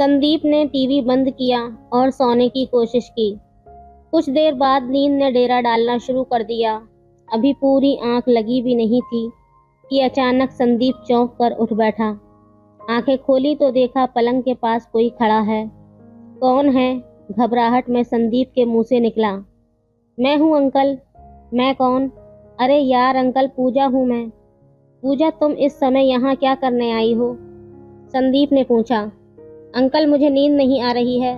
संदीप ने टीवी बंद किया और सोने की कोशिश की। कुछ देर बाद नींद ने डेरा डालना शुरू कर दिया। अभी पूरी आंख लगी भी नहीं थी कि अचानक संदीप चौंक कर उठ बैठा। आंखें खोली तो देखा पलंग के पास कोई खड़ा है। कौन है? घबराहट में संदीप के मुंह से निकला। मैं हूँ अंकल। मैं कौन? अरे यार अंकल, पूजा हूँ मैं। पूजा, तुम इस समय यहाँ क्या करने आई हो? संदीप ने पूछा। अंकल, मुझे नींद नहीं आ रही है।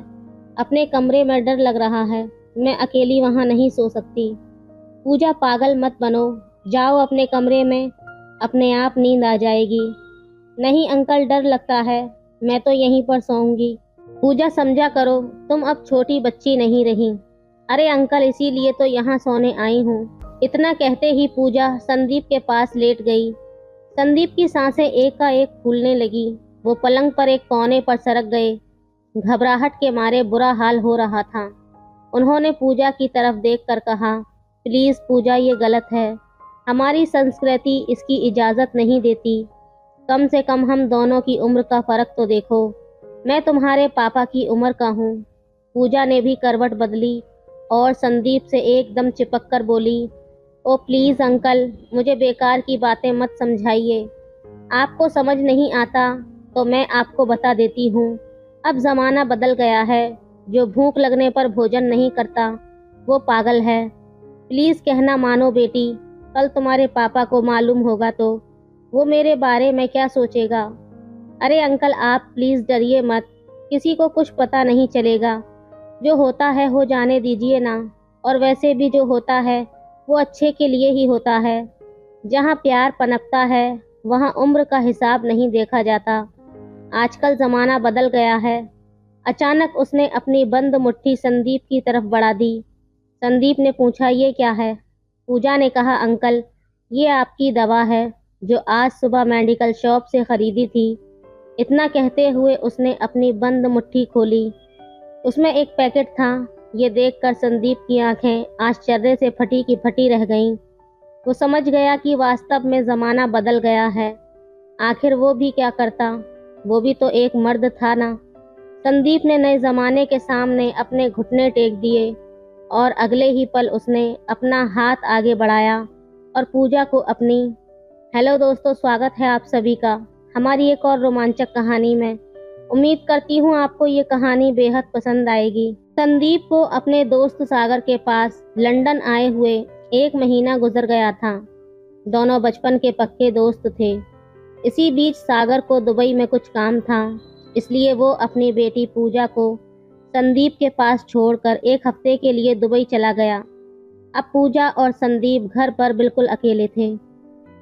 अपने कमरे में डर लग रहा है। मैं अकेली वहाँ नहीं सो सकती। पूजा, पागल मत बनो। जाओ अपने कमरे में, अपने आप नींद आ जाएगी। नहीं अंकल, डर लगता है। मैं तो यहीं पर सोऊंगी। पूजा, समझा करो, तुम अब छोटी बच्ची नहीं रही। अरे अंकल, इसीलिए तो यहाँ सोने आई हूँ। इतना कहते ही पूजा संदीप के पास लेट गई। संदीप की सांसें एक का एक फूलने लगी। वो पलंग पर एक कोने पर सरक गए। घबराहट के मारे बुरा हाल हो रहा था। उन्होंने पूजा की तरफ देखकर कहा, प्लीज पूजा, ये गलत है। हमारी संस्कृति इसकी इजाजत नहीं देती। कम से कम हम दोनों की उम्र का फर्क तो देखो। मैं तुम्हारे पापा की उम्र का हूँ। पूजा ने भी करवट बदली और संदीप से एकदम चिपक कर बोली, ओ प्लीज अंकल, मुझे बेकार की बातें मत समझाइए। आपको समझ नहीं आता तो मैं आपको बता देती हूँ। अब जमाना बदल गया है। जो भूख लगने पर भोजन नहीं करता वो पागल है। प्लीज कहना मानो बेटी। कल तुम्हारे पापा को मालूम होगा तो वो मेरे बारे में क्या सोचेगा। अरे अंकल, आप प्लीज डरिए मत। किसी को कुछ पता नहीं चलेगा। जो होता है हो जाने दीजिए ना। और वैसे भी जो होता है वो अच्छे के लिए ही होता है। जहाँ प्यार पनपता है वहाँ उम्र का हिसाब नहीं देखा जाता। आजकल जमाना बदल गया है। अचानक उसने अपनी बंद मुट्ठी संदीप की तरफ बढ़ा दी। संदीप ने पूछा, ये क्या है? पूजा ने कहा, अंकल, ये आपकी दवा है जो आज सुबह मेडिकल शॉप से खरीदी थी। इतना कहते हुए उसने अपनी बंद मुट्ठी खोली। उसमें एक पैकेट था। ये देखकर संदीप की आंखें आश्चर्य से फटी की फटी रह गईं। वो समझ गया कि वास्तव में जमाना बदल गया है। आखिर वो भी क्या करता, वो भी तो एक मर्द था ना। संदीप ने नए जमाने के सामने अपने घुटने टेक दिए और अगले ही पल उसने अपना हाथ आगे बढ़ाया और पूजा को अपनी। हेलो दोस्तों, स्वागत है आप सभी का हमारी एक और रोमांचक कहानी में। उम्मीद करती हूँ आपको ये कहानी बेहद पसंद आएगी। संदीप को अपने दोस्त सागर के पास लंदन आए हुए 1 महीना गुजर गया था। दोनों बचपन के पक्के दोस्त थे। इसी बीच सागर को दुबई में कुछ काम था, इसलिए वो अपनी बेटी पूजा को संदीप के पास छोड़कर 1 हफ्ते के लिए दुबई चला गया। अब पूजा और संदीप घर पर बिल्कुल अकेले थे।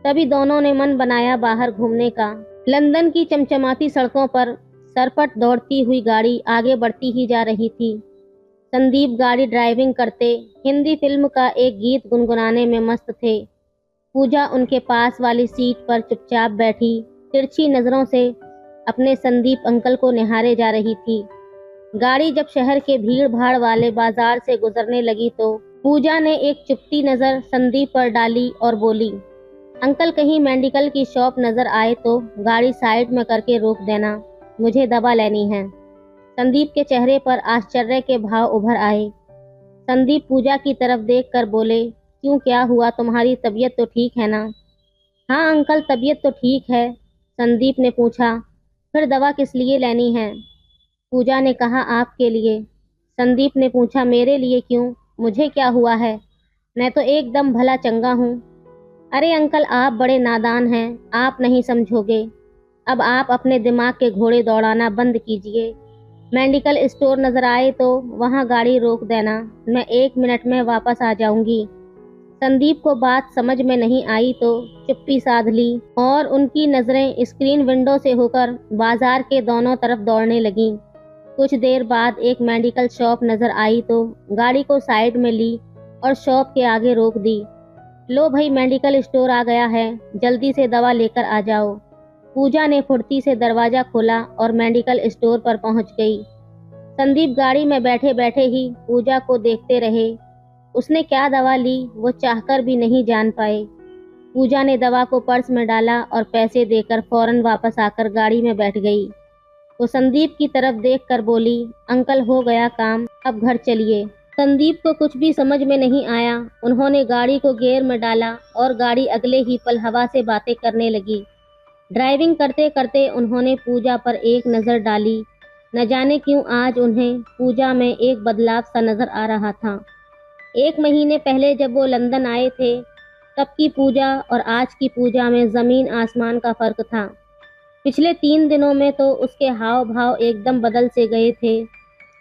तभी दोनों ने मन बनाया बाहर घूमने का। लंदन की चमचमाती सड़कों पर सरपट दौड़ती हुई गाड़ी आगे बढ़ती ही जा रही थी। संदीप गाड़ी ड्राइविंग करते हिंदी फिल्म का एक गीत गुनगुनाने में मस्त थे। पूजा उनके पास वाली सीट पर चुपचाप बैठी तिरछी नजरों से अपने संदीप अंकल को निहारे जा रही थी। गाड़ी जब शहर के भीड़ भाड़ वाले बाजार से गुजरने लगी तो पूजा ने एक चुपती नजर संदीप पर डाली और बोली, अंकल, कहीं मेडिकल की शॉप नजर आए तो गाड़ी साइड में करके रोक देना, मुझे दवा लेनी है। संदीप के चेहरे पर आश्चर्य के भाव उभर आए। संदीप पूजा की तरफ देखकर बोले, क्यों, क्या हुआ? तुम्हारी तबीयत तो ठीक है ना? हाँ अंकल, तबीयत तो ठीक है। संदीप ने पूछा, फिर दवा किस लिए लेनी है? पूजा ने कहा, आपके लिए। संदीप ने पूछा, मेरे लिए क्यों? मुझे क्या हुआ है? मैं तो एकदम भला चंगा हूँ। अरे अंकल, आप बड़े नादान हैं, आप नहीं समझोगे। अब आप अपने दिमाग के घोड़े दौड़ाना बंद कीजिए। मेडिकल स्टोर नजर आए तो वहां गाड़ी रोक देना, मैं 1 मिनट में वापस आ जाऊंगी। संदीप को बात समझ में नहीं आई तो चुप्पी साध ली और उनकी नजरें स्क्रीन विंडो से होकर बाजार के दोनों तरफ दौड़ने लगीं। कुछ देर बाद एक मेडिकल शॉप नजर आई तो गाड़ी को साइड में ली और शॉप के आगे रोक दी। लो भाई, मेडिकल स्टोर आ गया है, जल्दी से दवा लेकर आ जाओ। पूजा ने फुर्ती से दरवाजा खोला और मेडिकल स्टोर पर पहुंच गई। संदीप गाड़ी में बैठे बैठे ही पूजा को देखते रहे। उसने क्या दवा ली वो चाहकर भी नहीं जान पाए। पूजा ने दवा को पर्स में डाला और पैसे देकर फौरन वापस आकर गाड़ी में बैठ गई। वो संदीप की तरफ देखकर बोली, अंकल हो गया काम, अब घर चलिए। संदीप को कुछ भी समझ में नहीं आया। उन्होंने गाड़ी को गियर में डाला और गाड़ी अगले ही पल हवा से बातें करने लगी। ड्राइविंग करते करते उन्होंने पूजा पर एक नज़र डाली। न जाने क्यों आज उन्हें पूजा में एक बदलाव सा नज़र आ रहा था। 1 महीने पहले जब वो लंदन आए थे, तब की पूजा और आज की पूजा में ज़मीन आसमान का फ़र्क था। पिछले 3 दिनों में तो उसके हाव भाव एकदम बदल से गए थे।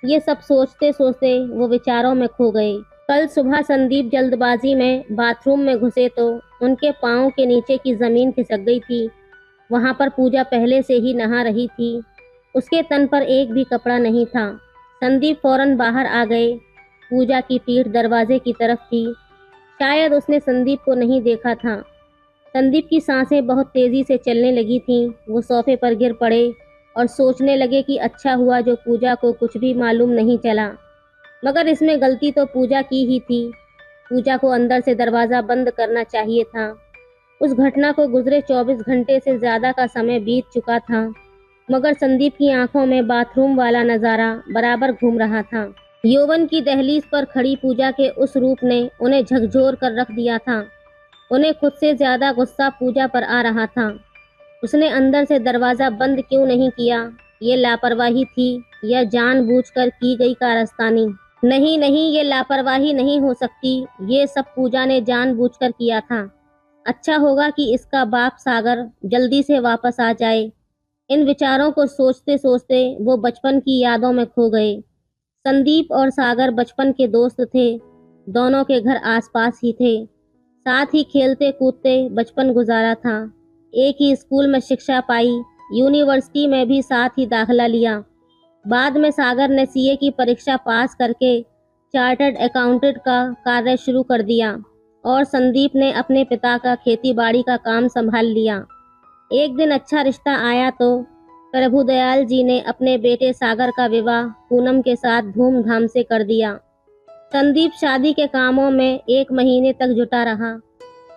ये सब सोचते सोचते वो विचारों में खो गए। कल सुबह संदीप जल्दबाजी में बाथरूम में घुसे तो उनके पाँव के नीचे की ज़मीन खिसक गई थी। वहाँ पर पूजा पहले से ही नहा रही थी। उसके तन पर एक भी कपड़ा नहीं था। संदीप फौरन बाहर आ गए। पूजा की पीठ दरवाजे की तरफ थी। शायद उसने संदीप को नहीं देखा था। संदीप की सांसें बहुत तेज़ी से चलने लगी थीं। वो सोफे पर गिर पड़े और सोचने लगे कि अच्छा हुआ जो पूजा को कुछ भी मालूम नहीं चला। मगर इसमें गलती तो पूजा की ही थी। पूजा को अंदर से दरवाज़ा बंद करना चाहिए था। उस घटना को गुजरे 24 घंटे से ज़्यादा का समय बीत चुका था, मगर संदीप की आंखों में बाथरूम वाला नज़ारा बराबर घूम रहा था। यौवन की दहलीज पर खड़ी पूजा के उस रूप ने उन्हें झकझोर कर रख दिया था। उन्हें खुद से ज़्यादा गुस्सा पूजा पर आ रहा था। उसने अंदर से दरवाज़ा बंद क्यों नहीं किया? ये लापरवाही थी या जानबूझकर की गई कारस्तानी? नहीं नहीं, ये लापरवाही नहीं हो सकती। ये सब पूजा ने जानबूझकर किया था। अच्छा होगा कि इसका बाप सागर जल्दी से वापस आ जाए। इन विचारों को सोचते सोचते वो बचपन की यादों में खो गए। संदीप और सागर बचपन के दोस्त थे। दोनों के घर आसपास ही थे। साथ ही खेलते कूदते बचपन गुजारा था। एक ही स्कूल में शिक्षा पाई। यूनिवर्सिटी में भी साथ ही दाखिला लिया। बाद में सागर ने सीए की परीक्षा पास करके चार्टर्ड अकाउंटेंट का कार्य शुरू कर दिया और संदीप ने अपने पिता का खेतीबाड़ी का काम संभाल लिया। एक दिन अच्छा रिश्ता आया तो प्रभुदयाल जी ने अपने बेटे सागर का विवाह पूनम के साथ धूमधाम से कर दिया। संदीप शादी के कामों में 1 महीने तक जुटा रहा।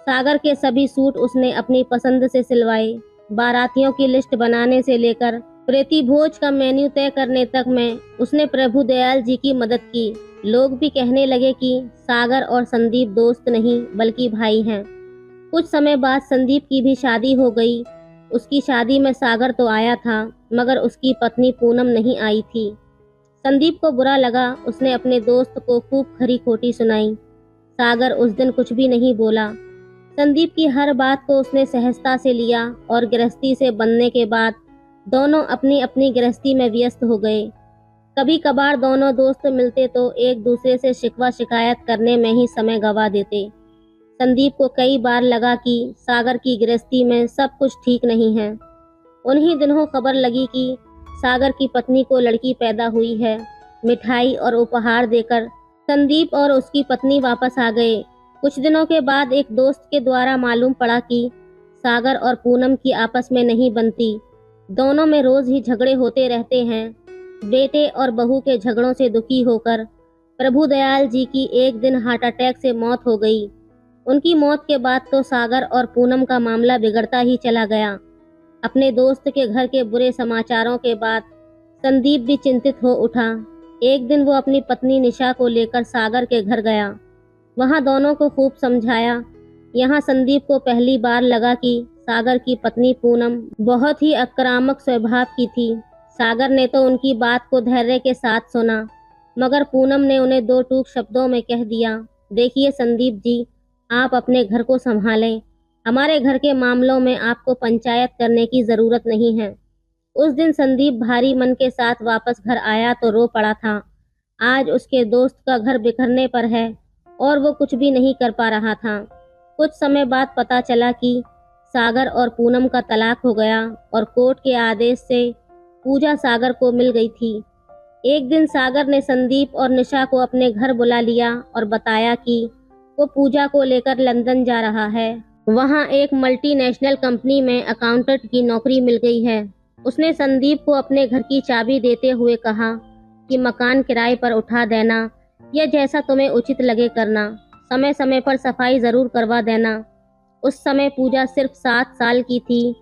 सागर के सभी सूट उसने अपनी पसंद से सिलवाए। बारातियों की लिस्ट बनाने से लेकर प्रीतिभोज का मेन्यू तय करने तक में उसने प्रभुदयाल जी की मदद की। लोग भी कहने लगे कि सागर और संदीप दोस्त नहीं बल्कि भाई हैं। कुछ समय बाद संदीप की भी शादी हो गई। उसकी शादी में सागर तो आया था, मगर उसकी पत्नी पूनम नहीं आई थी। संदीप को बुरा लगा। उसने अपने दोस्त को खूब खरी खोटी सुनाई। सागर उस दिन कुछ भी नहीं बोला। संदीप की हर बात को उसने सहजता से लिया और गृहस्थी से बनने के बाद दोनों अपनी अपनी गृहस्थी में व्यस्त हो गए। कभी कभार दोनों दोस्त मिलते तो एक दूसरे से शिकवा शिकायत करने में ही समय गंवा देते। संदीप को कई बार लगा कि सागर की गृहस्थी में सब कुछ ठीक नहीं है। उन्हीं दिनों खबर लगी कि सागर की पत्नी को लड़की पैदा हुई है। मिठाई और उपहार देकर संदीप और उसकी पत्नी वापस आ गए। कुछ दिनों के बाद एक दोस्त के द्वारा मालूम पड़ा कि सागर और पूनम की आपस में नहीं बनती। दोनों में रोज ही झगड़े होते रहते हैं। बेटे और बहू के झगड़ों से दुखी होकर प्रभुदयाल जी की एक दिन हार्ट अटैक से मौत हो गई। उनकी मौत के बाद तो सागर और पूनम का मामला बिगड़ता ही चला गया। अपने दोस्त के घर के बुरे समाचारों के बाद संदीप भी चिंतित हो उठा। एक दिन वो अपनी पत्नी निशा को लेकर सागर के घर गया। वहां दोनों को खूब समझाया। यहाँ संदीप को पहली बार लगा कि सागर की पत्नी पूनम बहुत ही आक्रामक स्वभाव की थी। सागर ने तो उनकी बात को धैर्य के साथ सुना, मगर पूनम ने उन्हें 2 टूक शब्दों में कह दिया, देखिए संदीप जी, आप अपने घर को संभालें। हमारे घर के मामलों में आपको पंचायत करने की ज़रूरत नहीं है। उस दिन संदीप भारी मन के साथ वापस घर आया तो रो पड़ा था। आज उसके दोस्त का घर बिखरने पर है और वो कुछ भी नहीं कर पा रहा था। कुछ समय बाद पता चला कि सागर और पूनम का तलाक हो गया और कोर्ट के आदेश से पूजा सागर को मिल गई थी। एक दिन सागर ने संदीप और निशा को अपने घर बुला लिया और बताया कि वो पूजा को लेकर लंदन जा रहा है। वहाँ एक मल्टीनेशनल कंपनी में अकाउंटेंट की नौकरी मिल गई है। उसने संदीप को अपने घर की चाबी देते हुए कहा कि मकान किराए पर उठा देना या जैसा तुम्हें उचित लगे करना। समय समय पर सफाई ज़रूर करवा देना। उस समय पूजा सिर्फ 7 साल की थी।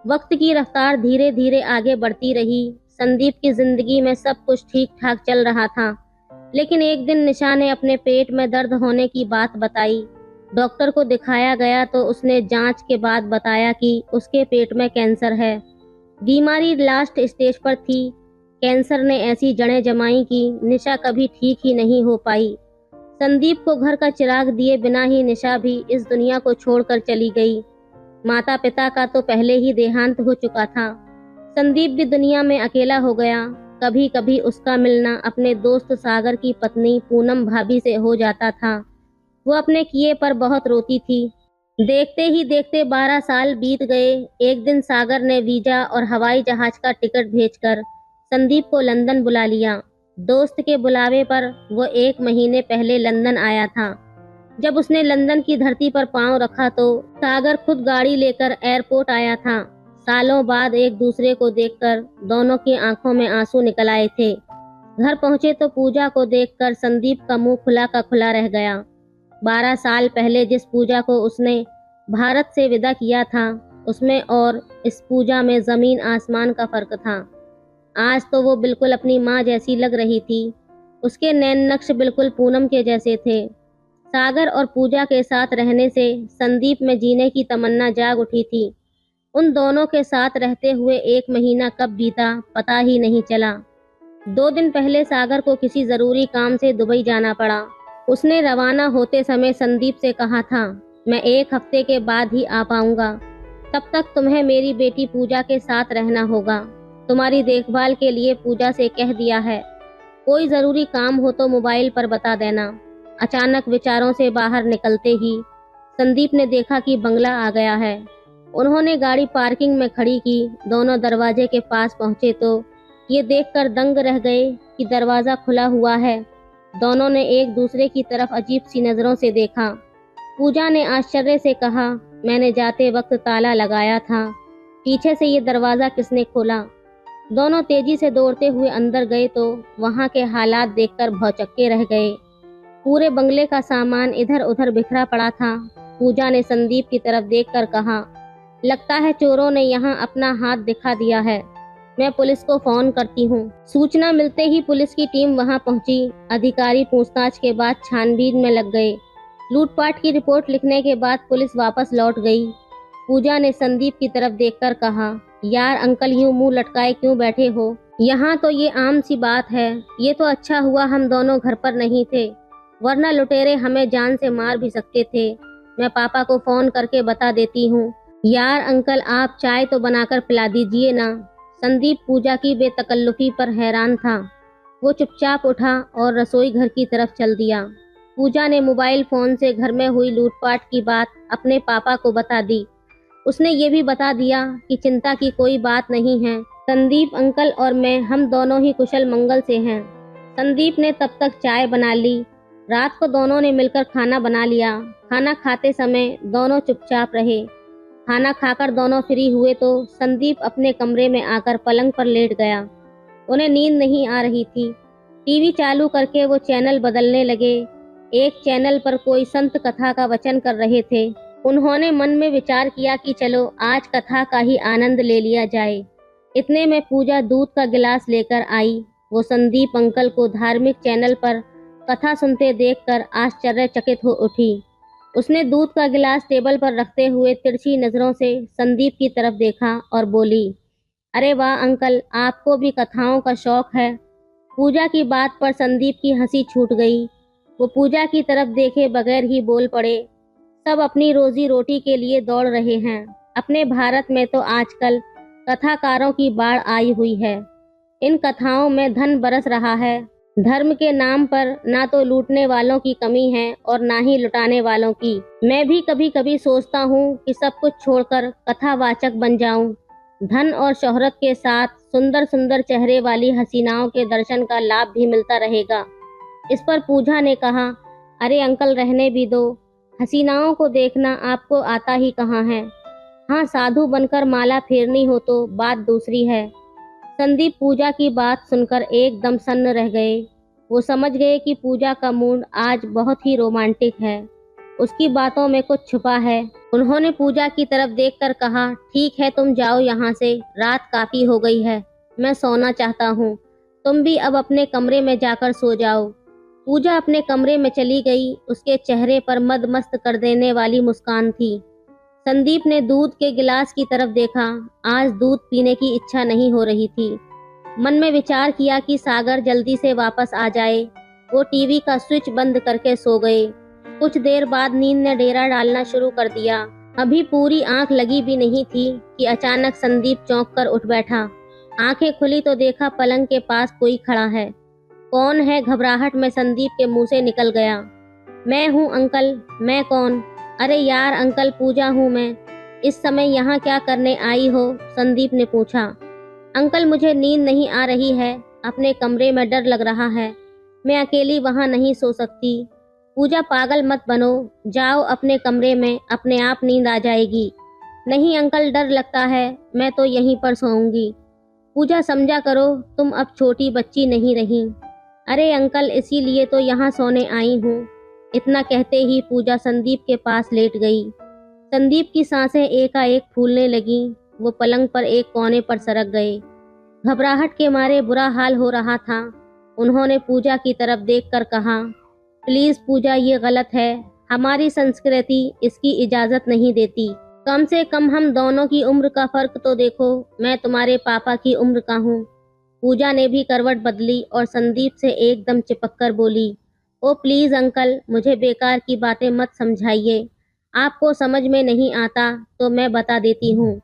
वक्त की रफ्तार धीरे धीरे आगे बढ़ती रही। संदीप की जिंदगी में सब कुछ ठीक ठाक चल रहा था, लेकिन एक दिन निशा ने अपने पेट में दर्द होने की बात बताई। डॉक्टर को दिखाया गया तो उसने जांच के बाद बताया कि उसके पेट में कैंसर है। बीमारी लास्ट स्टेज पर थी। कैंसर ने ऐसी जड़ें जमाई कि निशा कभी ठीक ही नहीं हो पाई। संदीप को घर का चिराग दिए बिना ही निशा भी इस दुनिया को छोड़कर चली गई। माता पिता का तो पहले ही देहांत हो चुका था। संदीप भी दुनिया में अकेला हो गया। कभी कभी उसका मिलना अपने दोस्त सागर की पत्नी पूनम भाभी से हो जाता था। वो अपने किए पर बहुत रोती थी। देखते ही देखते 12 साल बीत गए। एक दिन सागर ने वीजा और हवाई जहाज का टिकट भेजकर संदीप को लंदन बुला लिया। दोस्त के बुलावे पर वो 1 महीने पहले लंदन आया था। जब उसने लंदन की धरती पर पांव रखा तो सागर खुद गाड़ी लेकर एयरपोर्ट आया था। सालों बाद एक दूसरे को देखकर दोनों की आंखों में आंसू निकल आए थे। घर पहुंचे तो पूजा को देखकर संदीप का मुंह खुला का खुला रह गया। 12 साल पहले जिस पूजा को उसने भारत से विदा किया था, उसमें और इस पूजा में जमीन आसमान का फर्क था। आज तो वो बिल्कुल अपनी माँ जैसी लग रही थी। उसके नैन नक्श बिल्कुल पूनम के जैसे थे। सागर और पूजा के साथ रहने से संदीप में जीने की तमन्ना जाग उठी थी। उन दोनों के साथ रहते हुए 1 महीना कब बीता पता ही नहीं चला। 2 दिन पहले सागर को किसी जरूरी काम से दुबई जाना पड़ा। उसने रवाना होते समय संदीप से कहा था, मैं 1 हफ्ते के बाद ही आ पाऊंगा। तब तक तुम्हें मेरी बेटी पूजा के साथ रहना होगा। तुम्हारी देखभाल के लिए पूजा से कह दिया है। कोई जरूरी काम हो तो मोबाइल पर बता देना। अचानक विचारों से बाहर निकलते ही संदीप ने देखा कि बंगला आ गया है। उन्होंने गाड़ी पार्किंग में खड़ी की। दोनों दरवाजे के पास पहुंचे तो ये देखकर दंग रह गए कि दरवाजा खुला हुआ है। दोनों ने एक दूसरे की तरफ अजीब सी नजरों से देखा। पूजा ने आश्चर्य से कहा, मैंने जाते वक्त ताला लगाया था। पीछे से ये दरवाजा किसने खोला? दोनों तेजी से दौड़ते हुए अंदर गए तो वहां के हालात देखकर भौचक्के रह गए। पूरे बंगले का सामान इधर उधर बिखरा पड़ा था। पूजा ने संदीप की तरफ देखकर कहा, लगता है चोरों ने यहाँ अपना हाथ दिखा दिया है। मैं पुलिस को फोन करती हूँ। सूचना मिलते ही पुलिस की टीम वहां पहुंची। अधिकारी पूछताछ के बाद छानबीन में लग गए। लूटपाट की रिपोर्ट लिखने के बाद पुलिस वापस लौट गई। पूजा ने संदीप की तरफ देखकर कहा, यार अंकल यूं मुंह लटकाए क्यों बैठे हो? यहाँ तो ये आम सी बात है। ये तो अच्छा हुआ हम दोनों घर पर नहीं थे, वरना लुटेरे हमें जान से मार भी सकते थे। मैं पापा को फोन करके बता देती हूँ। यार अंकल आप चाय तो बनाकर पिला दीजिए ना। संदीप पूजा की बेतकल्लुफी पर हैरान था। वो चुपचाप उठा और रसोई घर की तरफ चल दिया। पूजा ने मोबाइल फोन से घर में हुई लूटपाट की बात अपने पापा को बता दी। उसने ये भी बता दिया कि चिंता की कोई बात नहीं है। संदीप अंकल और मैं हम दोनों ही कुशल मंगल से हैं। संदीप ने तब तक चाय बना ली। रात को दोनों ने मिलकर खाना बना लिया। खाना खाते समय दोनों चुपचाप रहे। खाना खाकर दोनों फ्री हुए तो संदीप अपने कमरे में आकर पलंग पर लेट गया। उन्हें नींद नहीं आ रही थी। टीवी चालू करके वो चैनल बदलने लगे। एक चैनल पर कोई संत कथा का वचन कर रहे थे। उन्होंने मन में विचार किया कि चलो आज कथा का ही आनंद ले लिया जाए। इतने में पूजा दूध का गिलास लेकर आई। वो संदीप अंकल को धार्मिक चैनल पर कथा सुनते देखकर आश्चर्यचकित हो उठी। उसने दूध का गिलास टेबल पर रखते हुए तिरछी नजरों से संदीप की तरफ देखा और बोली, अरे वाह अंकल, आपको भी कथाओं का शौक है। पूजा की बात पर संदीप की हंसी छूट गई। वो पूजा की तरफ देखे बगैर ही बोल पड़े, सब अपनी रोजी रोटी के लिए दौड़ रहे हैं। अपने भारत में तो आजकल कथाकारों की बाढ़ आई हुई है। इन कथाओं में धन बरस रहा है। धर्म के नाम पर ना तो लूटने वालों की कमी है और ना ही लुटाने वालों की। मैं भी कभी कभी सोचता हूँ कि सब कुछ छोड़कर कथावाचक बन जाऊं। धन और शोहरत के साथ सुंदर सुंदर चेहरे वाली हसीनाओं के दर्शन का लाभ भी मिलता रहेगा। इस पर पूजा ने कहा, अरे अंकल रहने भी दो। हसीनाओं को देखना आपको आता ही कहाँ है। हाँ, साधु बनकर माला फेरनी हो तो बात दूसरी है। संदीप पूजा की बात सुनकर एकदम सन्न रह गए। वो समझ गए कि पूजा का मूड आज बहुत ही रोमांटिक है। उसकी बातों में कुछ छुपा है। उन्होंने पूजा की तरफ देखकर कहा, ठीक है तुम जाओ यहाँ से, रात काफी हो गई है, मैं सोना चाहता हूँ। तुम भी अब अपने कमरे में जाकर सो जाओ। पूजा अपने कमरे में चली गई। उसके चेहरे पर मदमस्त कर देने वाली मुस्कान थी। संदीप ने दूध के गिलास की तरफ देखा। आज दूध पीने की इच्छा नहीं हो रही थी। मन में विचार किया कि सागर जल्दी से वापस आ जाए। वो टीवी का स्विच बंद करके सो गए। कुछ देर बाद नींद ने डेरा डालना शुरू कर दिया। अभी पूरी आंख लगी भी नहीं थी कि अचानक संदीप चौंक कर उठ बैठा। आंखें खुली तो देखा पलंग के पास कोई खड़ा है। कौन है? घबराहट में संदीप के मुंह से निकल गया। मैं हूँ अंकल। मैं कौन? अरे यार अंकल, पूजा हूँ मैं। इस समय यहाँ क्या करने आई हो? संदीप ने पूछा। अंकल, मुझे नींद नहीं आ रही है। अपने कमरे में डर लग रहा है। मैं अकेली वहाँ नहीं सो सकती। पूजा, पागल मत बनो। जाओ अपने कमरे में, अपने आप नींद आ जाएगी। नहीं अंकल, डर लगता है। मैं तो यहीं पर सोऊंगी। पूजा, समझा करो, तुम अब छोटी बच्ची नहीं रही। अरे अंकल, इसीलिए तो यहाँ सोने आई हूँ। इतना कहते ही पूजा संदीप के पास लेट गई। संदीप की सांसें एकाएक फूलने लगीं। वो पलंग पर एक कोने पर सरक गए। घबराहट के मारे बुरा हाल हो रहा था। उन्होंने पूजा की तरफ देखकर कहा, प्लीज पूजा, ये गलत है। हमारी संस्कृति इसकी इजाजत नहीं देती। कम से कम हम दोनों की उम्र का फर्क तो देखो। मैं तुम्हारे पापा की उम्र का हूँ। पूजा ने भी करवट बदली और संदीप से एकदम चिपक कर बोली, ओ प्लीज अंकल, मुझे बेकार की बातें मत समझाइए। आपको समझ में नहीं आता तो मैं बता देती हूँ।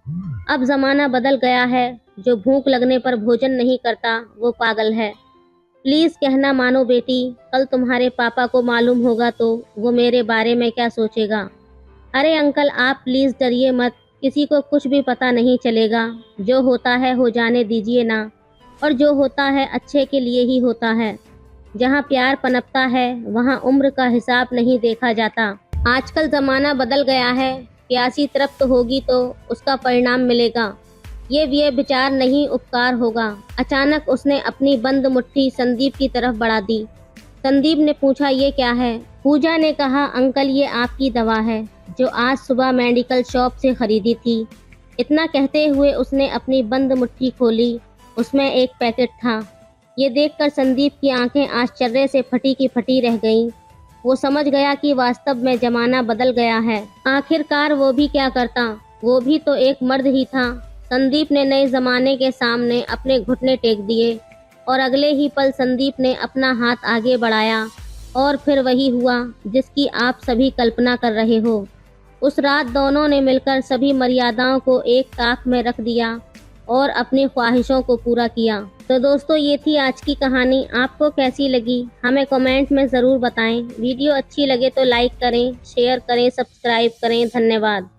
अब जमाना बदल गया है। जो भूख लगने पर भोजन नहीं करता वो पागल है। प्लीज कहना मानो बेटी। कल तुम्हारे पापा को मालूम होगा तो वो मेरे बारे में क्या सोचेगा। अरे अंकल, आप प्लीज डरिए मत। किसी को कुछ भी पता नहीं चलेगा। जो होता है हो जाने दीजिए ना। और जो होता है अच्छे के लिए ही होता है। जहाँ प्यार पनपता है वहाँ उम्र का हिसाब नहीं देखा जाता। आजकल जमाना बदल गया है। प्यासी तृप्त होगी तो उसका परिणाम मिलेगा। ये विचार नहीं, उपकार होगा। अचानक उसने अपनी बंद मुट्ठी संदीप की तरफ बढ़ा दी। संदीप ने पूछा, ये क्या है? पूजा ने कहा, अंकल, ये आपकी दवा है जो आज सुबह मेडिकल शॉप से खरीदी थी। इतना कहते हुए उसने अपनी बंद मुट्ठी खोली। उसमें एक पैकेट था। ये देखकर संदीप की आंखें आश्चर्य से फटी की फटी रह गईं। वो समझ गया कि वास्तव में जमाना बदल गया है। आखिरकार वो भी क्या करता, वो भी तो एक मर्द ही था। संदीप ने नए जमाने के सामने अपने घुटने टेक दिए और अगले ही पल संदीप ने अपना हाथ आगे बढ़ाया और फिर वही हुआ जिसकी आप सभी कल्पना कर रहे हो। उस रात दोनों ने मिलकर सभी मर्यादाओं को एक ताक में रख दिया और अपनी ख्वाहिशों को पूरा किया। तो दोस्तों, ये थी आज की कहानी। आपको कैसी लगी हमें कमेंट में ज़रूर बताएं। वीडियो अच्छी लगे तो लाइक करें, शेयर करें, सब्सक्राइब करें। धन्यवाद।